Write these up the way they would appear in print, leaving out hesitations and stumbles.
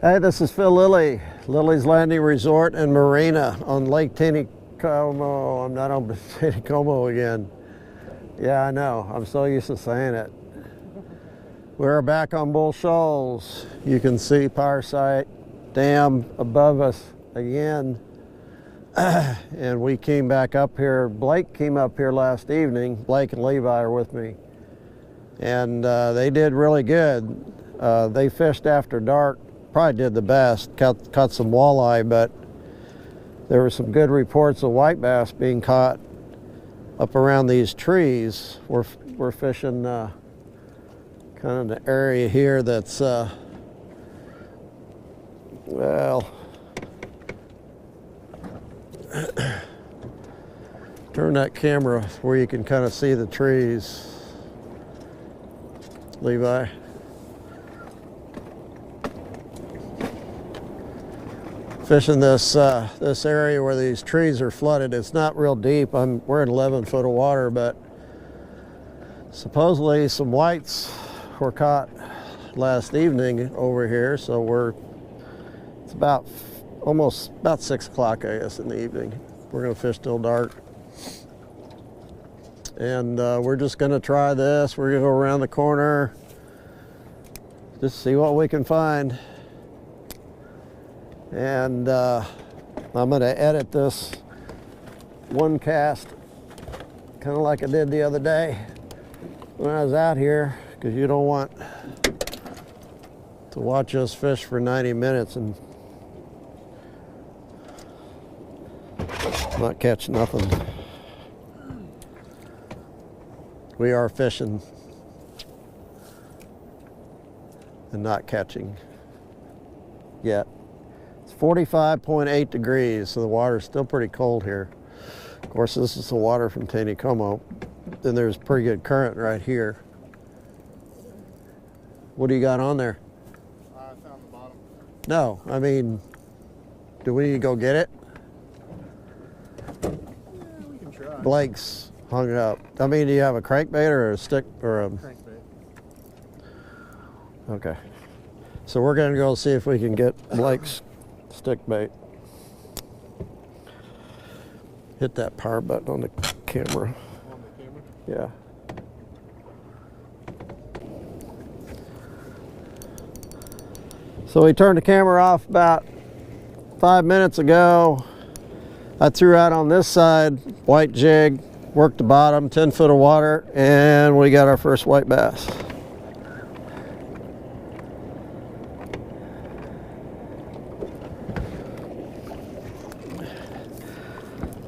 Hey, this is Phil Lilley, Lilley's Landing Resort and Marina on Lake Taneycomo. I'm not on Taneycomo again. Yeah, I know. I'm so used to saying it. We're back on Bull Shoals. You can see Power Site Dam above us again. And we came back up here. Blake came up here last evening. Blake and Levi are with me. And they did really good. They fished after dark. Probably did the best, caught some walleye, but there were some good reports of white bass being caught up around these trees. We're fishing kind of the area here that's, well, turn that camera where you can kind of see the trees, Levi. Fishing this this area where these trees are flooded. It's not real deep. We're in 11 foot of water, but supposedly some whites were caught last evening over here. So it's almost about 6 o'clock, I guess, in the evening. We're gonna fish till dark, and we're just gonna try this. We're gonna go around the corner, just see what we can find. And I'm going to edit this one cast kind of like I did the other day when I was out here, because you don't want to watch us fish for 90 minutes and not catch nothing. We are fishing and not catching yet. 45.8 degrees, so the water's still pretty cold here. Of course, this is the water from Taneycomo. Then there's pretty good current right here. What do you got on there? I found the bottom. No, I mean, do we need to go get it? Yeah, we can try. Blake's hung it up. I mean, do you have a crankbait or a stick or a... Crankbait. Okay. So we're gonna go see if we can get Blake's stick bait. Hit that power button on the camera. On the camera? Yeah. So we turned the camera off about 5 minutes ago. I threw out on this side, white jig, worked the bottom, 10 foot of water, and we got our first white bass.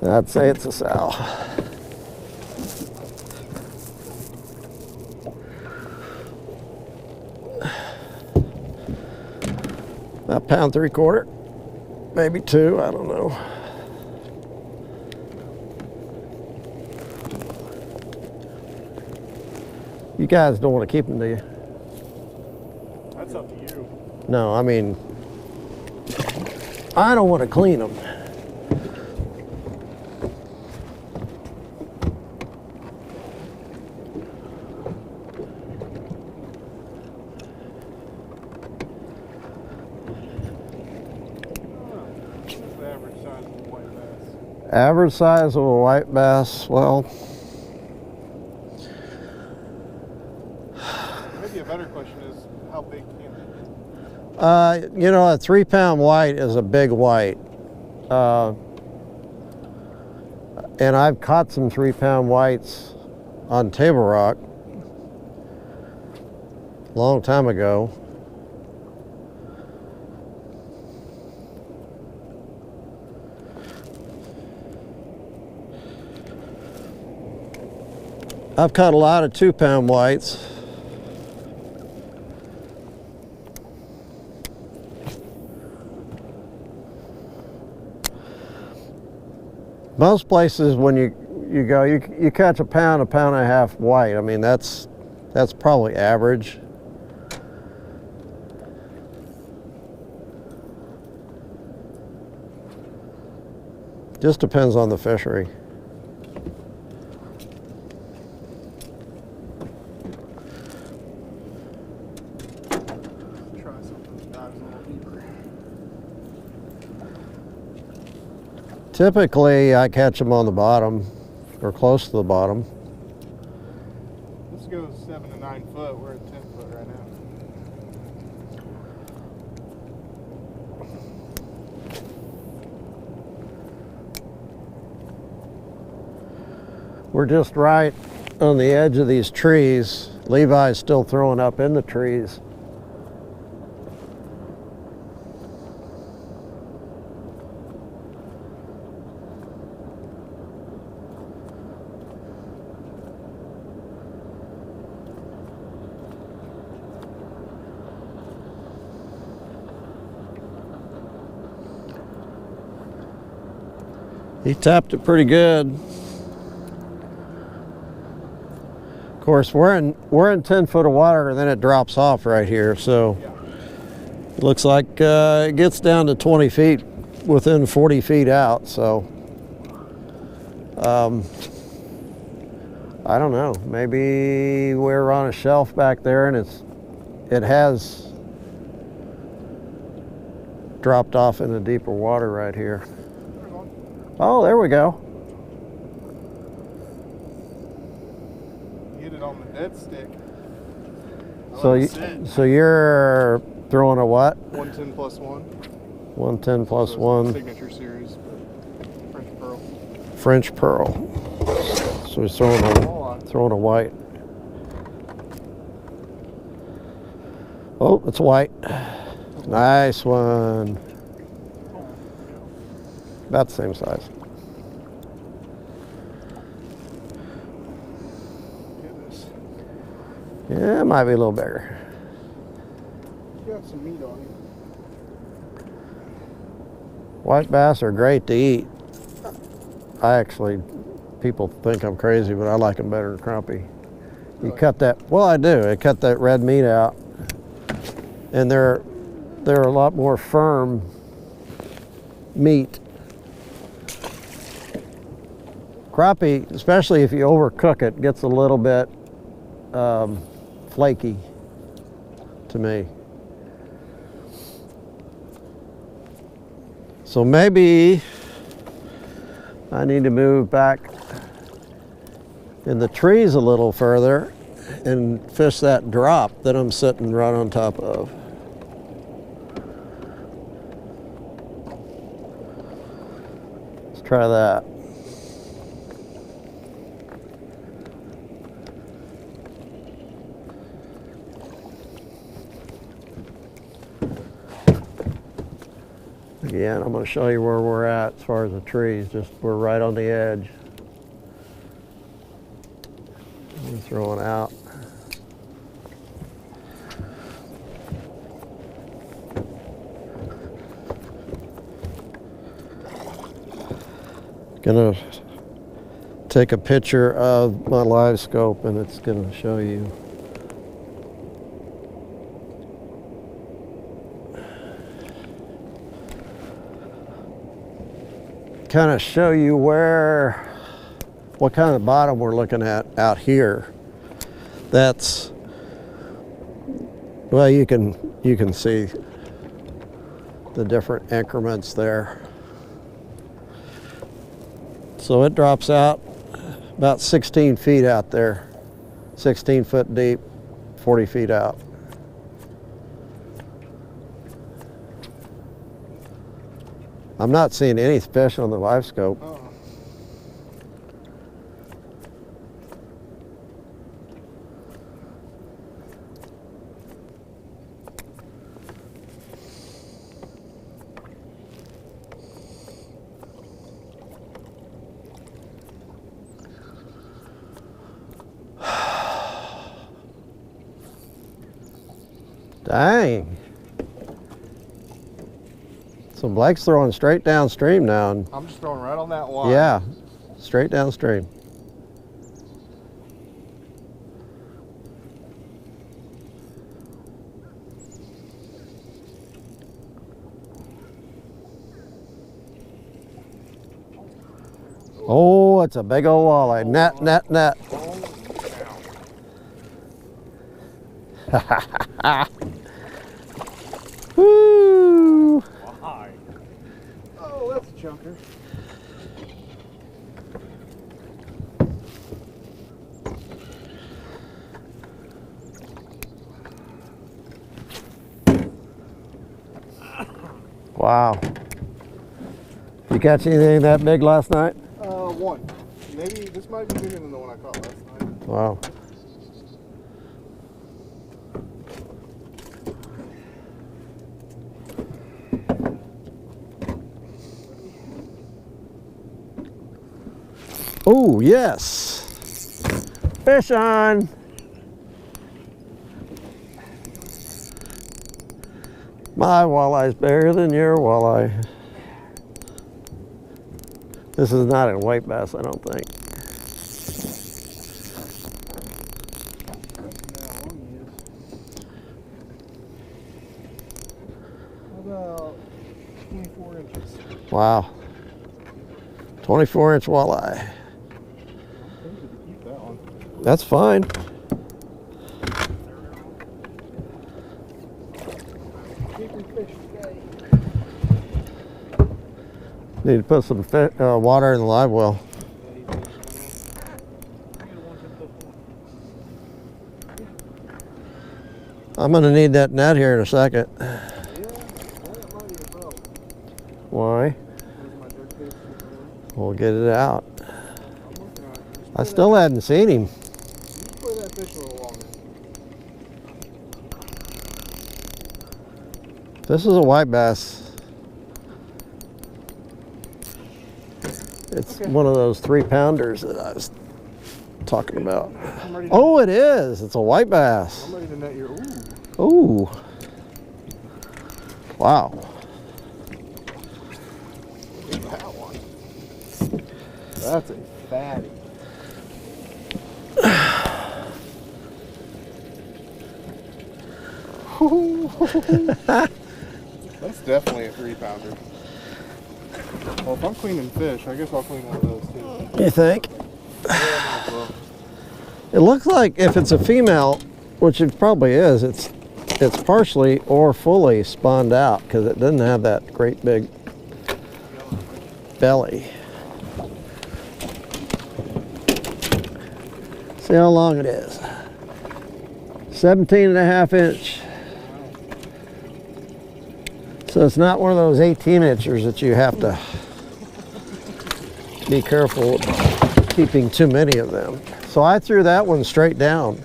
I'd say it's a sow. About pound 3/4, maybe 2, I don't know. You guys don't want to keep them, do you? That's up to you. No, I mean, I don't want to clean them. Average size of a white bass, well, maybe a better question is, how big can they be? you know, a 3 pound white is a big white. And I've caught some 3 pound whites on Table Rock a long time ago. I've caught a lot of 2 pound whites. Most places when you go, you catch a pound and a half white. I mean, that's probably average. Just depends on the fishery. Try something that dives a little deeper. Typically, I catch them on the bottom or close to the bottom. This goes 7 to 9 foot. We're at 10 foot right now. We're just right on the edge of these trees. Levi's still throwing up in the trees. He tapped it pretty good. Of course, we're in 10 foot of water, and then it drops off right here. So it looks like it gets down to 20 feet within 40 feet out. So I don't know. Maybe we're on a shelf back there, and it has dropped off into deeper water right here. Oh, there we go. Hit it on the dead stick. So you're throwing a what? 110 plus 1. 110 plus 1. Signature series, but French pearl. French pearl. So he's throwing a white. Oh, it's white. Nice one. About the same size. Yeah, it might be a little bigger. You got some meat on you. White bass are great to eat. People think I'm crazy, but I like them better than crappie. You cut that, well, I do. I cut that red meat out, and they're a lot more firm meat. Crappie, especially if you overcook it, gets a little bit flaky to me. So maybe I need to move back in the trees a little further and fish that drop that I'm sitting right on top of. Let's try that. Again, I'm going to show you where we're at as far as the trees. We're right on the edge. I'm throwing out. Gonna take a picture of my live scope, and it's gonna show you. Kind of show you what kind of bottom we're looking at out here. That's, well, you can see the different increments there. So it drops out about 16 feet out there, 16 foot deep, 40 feet out. I'm not seeing any fish on the live scope. Oh. Dang. So Blake's throwing straight downstream now. And I'm just throwing right on that line. yeah, straight downstream. Oh, it's a big old walleye. Net, net, net. Woo! Oh, that's a chunker. Wow. You catch anything that big last night? One. Maybe this might be bigger than the one I caught last night. Wow. Oh, yes. Fish on. My walleye's bigger than your walleye. This is not a white bass, I don't think. About 24 inches. Wow. 24-inch walleye. I'm tempted to keep that one. That's fine. Need to put some water in the live well. I'm going to need that net here in a second. Why? We'll get it out. I still hadn't seen him. Play that fish a little longer. This is a white bass. It's one of those 3-pounders that I was talking about. Oh, it is. It's a white bass. I'm ready to net your. Ooh. Ooh. Wow. Look at that one. That's a fatty. That's definitely a 3-pounder. Well, if I'm cleaning fish, I guess I'll clean one of those too. You think? Yeah, well, It looks like if it's a female, which it probably is, it's partially or fully spawned out because it doesn't have that great big belly. See how long it is. 17.5 inch. So it's not one of those 18-inchers that you have to be careful about keeping too many of them. So I threw that one straight down.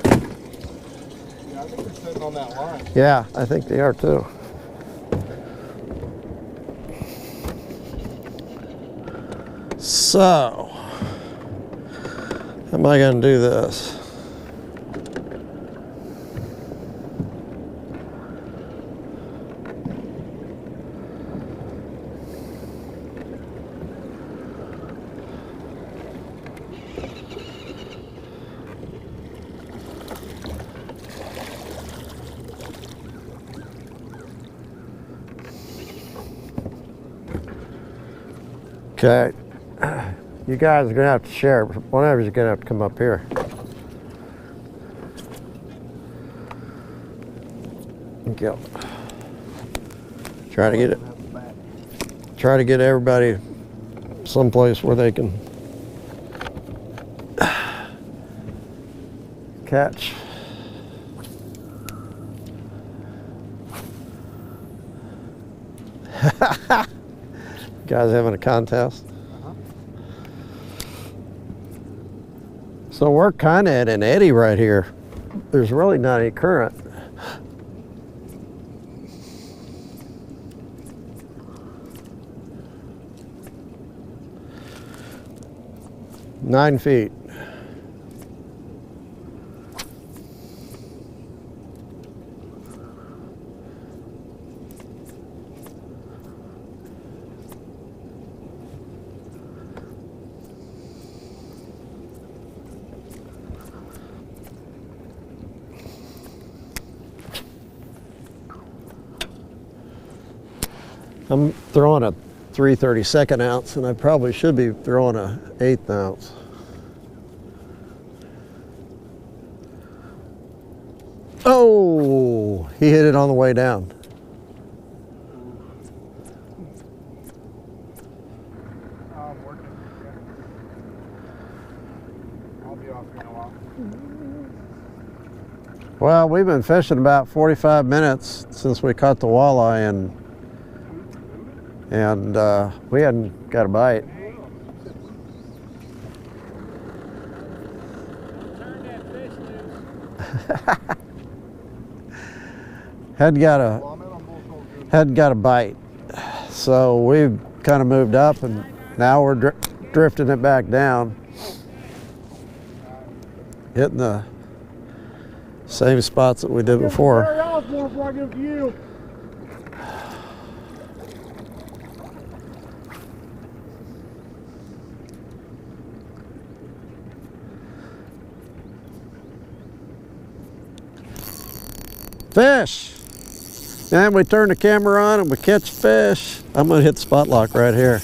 yeah, I think they're sitting on that line. Yeah, I think they are too. So, how am I going to do this? Okay, you guys are gonna have to share. One of you is gonna have to come up here. Thank you. Try to get everybody someplace where they can catch. Guys having a contest. So we're kind of at an eddy right here. There's really not any current. Nine feet. I'm throwing a 3/32 ounce, and I probably should be throwing a 1/8 ounce. Oh, he hit it on the way down. I'm working. I'll be off here in a while. Well, we've been fishing about 45 minutes since we caught the walleye, and we hadn't got a bite. hadn't got a bite, so we've kind of moved up, and now we're drifting it back down, hitting the same spots that we did before. Fish! And we turn the camera on and we catch fish. I'm gonna hit the spot lock right here.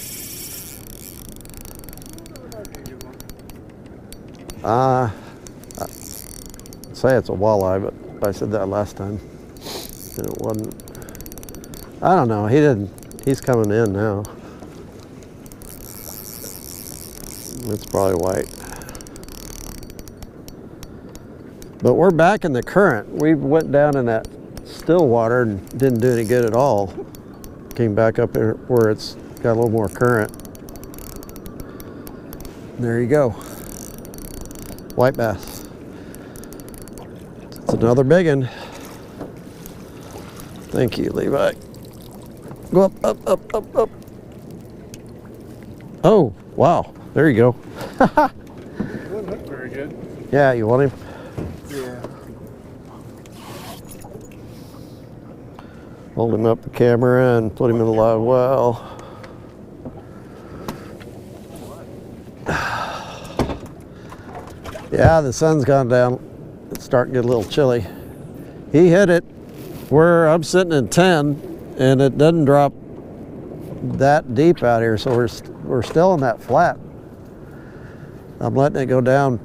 Say it's a walleye, but I said that last time and it wasn't. I don't know, he's coming in now. It's probably white. But we're back in the current. We went down in that still water and didn't do any good at all. Came back up here where it's got a little more current. There you go. White bass. It's another big one. Thank you, Levi. Go up, up, up, up, up. Oh, wow. There you go. Wouldn't look very good. Yeah, you want him? Yeah. Hold him up the camera and put him in the live well. Yeah, the sun's gone down. It's starting to get a little chilly. He hit it where I'm sitting in 10, and it doesn't drop that deep out here, so we're still in that flat. I'm letting it go down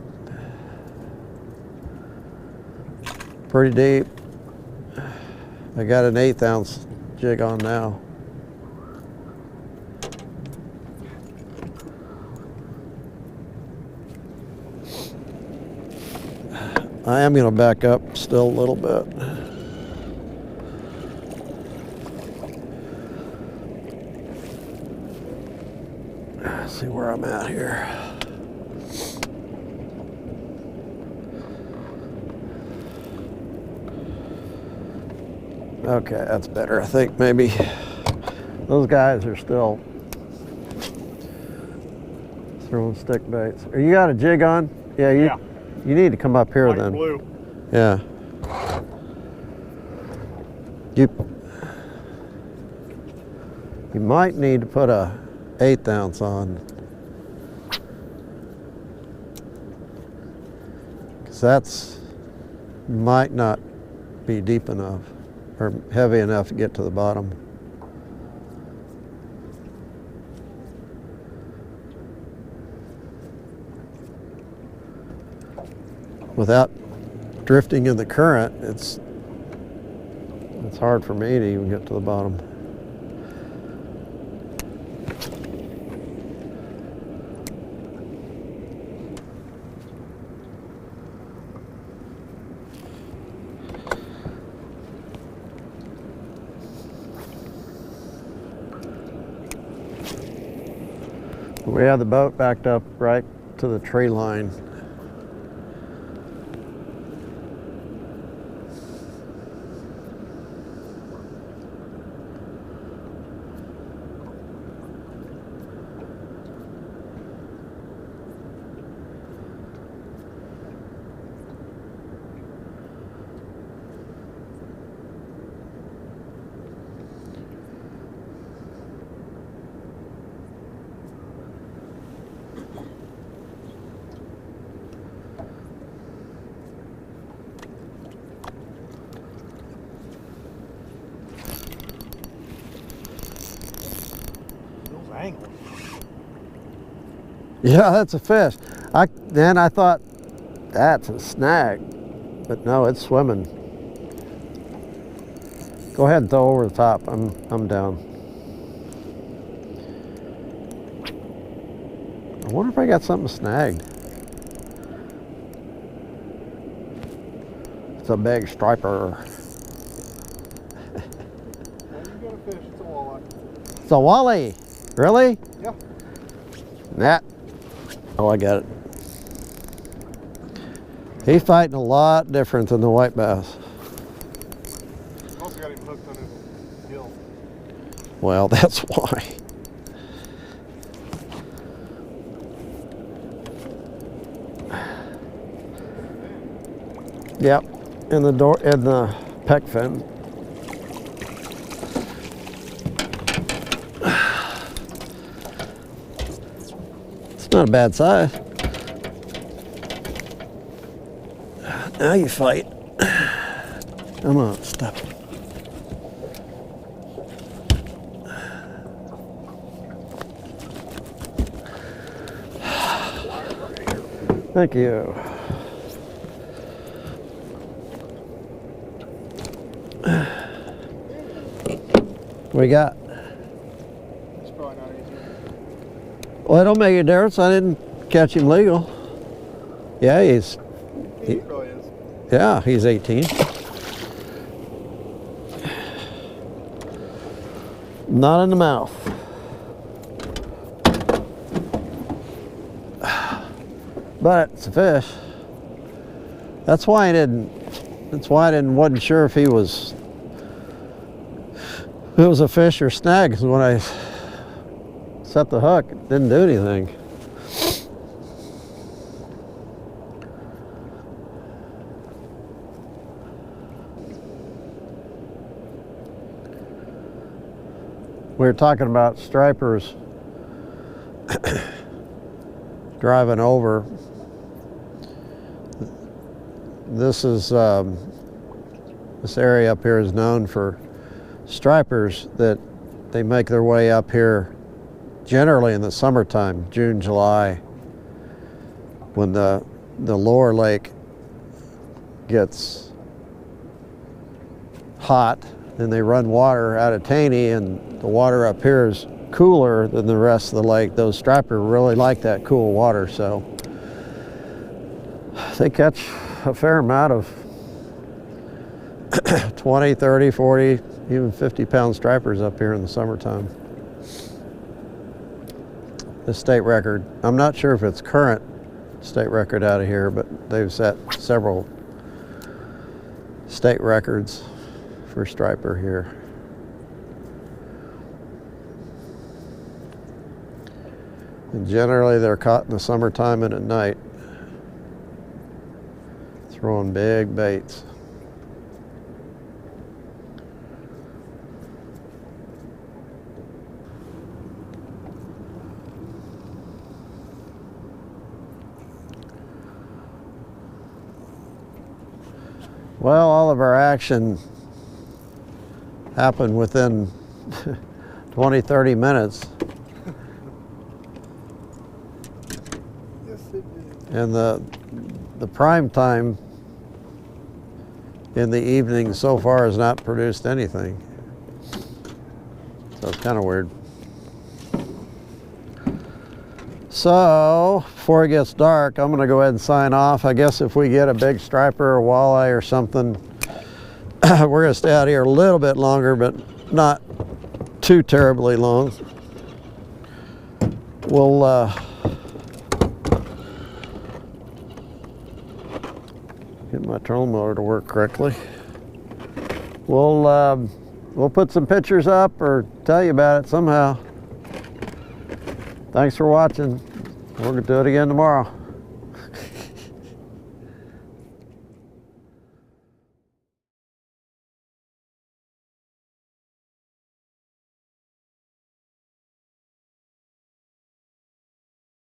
pretty deep. I got an 1/8 ounce jig on now. I am going to back up still a little bit. Let's see where I'm at here. Okay, that's better. I think maybe those guys are still throwing stick baits. You got a jig on? Yeah, you need to come up here then. Blue. Yeah. You might need to put a 1/8 ounce on, because that's might not be deep enough or heavy enough to get to the bottom. Without drifting in the current, it's hard for me to even get to the bottom. We have the boat backed up right to the tree line. Yeah, that's a fish. Then I thought that's a snag, but no, it's swimming. Go ahead and throw over the top. I'm down. I wonder if I got something snagged. It's a big striper. You got a fish, it's a walleye. It's a walleye. Really? Yeah. Nah. Oh, I got it. He's fighting a lot different than the white bass. Also got him hooked on his gill. Well, that's why. Yep, in the pec fin. It's not a bad size. Now you fight. Come on, stop. Thank you. What we got? It's probably not easy. Well, it don't make a difference. I didn't catch him legal. Yeah, He probably is. yeah, he's 18. Not in the mouth. But it's a fish. That's why I wasn't sure if it was a fish or snag, because when I set the hook, it didn't do anything. We were talking about stripers driving over. This area up here is known for stripers that they make their way up here generally in the summertime, June, July, when the lower lake gets hot and they run water out of Taney, and the water up here is cooler than the rest of the lake. Those stripers really like that cool water, so they catch a fair amount of 20, 30, 40, even 50-pound stripers up here in the summertime. The state record, I'm not sure if it's current state record out of here, but they've set several state records for striper here. And generally they're caught in the summertime and at night, throwing big baits. Well, all of our action happened within 20, 30 minutes. Yes, it did. And the prime time in the evening so far has not produced anything. So it's kind of weird. So, before it gets dark, I'm going to go ahead and sign off. I guess if we get a big striper or walleye or something, we're going to stay out here a little bit longer, but not too terribly long. We'll get my trolling motor to work correctly. We'll put some pictures up or tell you about it somehow. Thanks for watching. We're going to do it again tomorrow.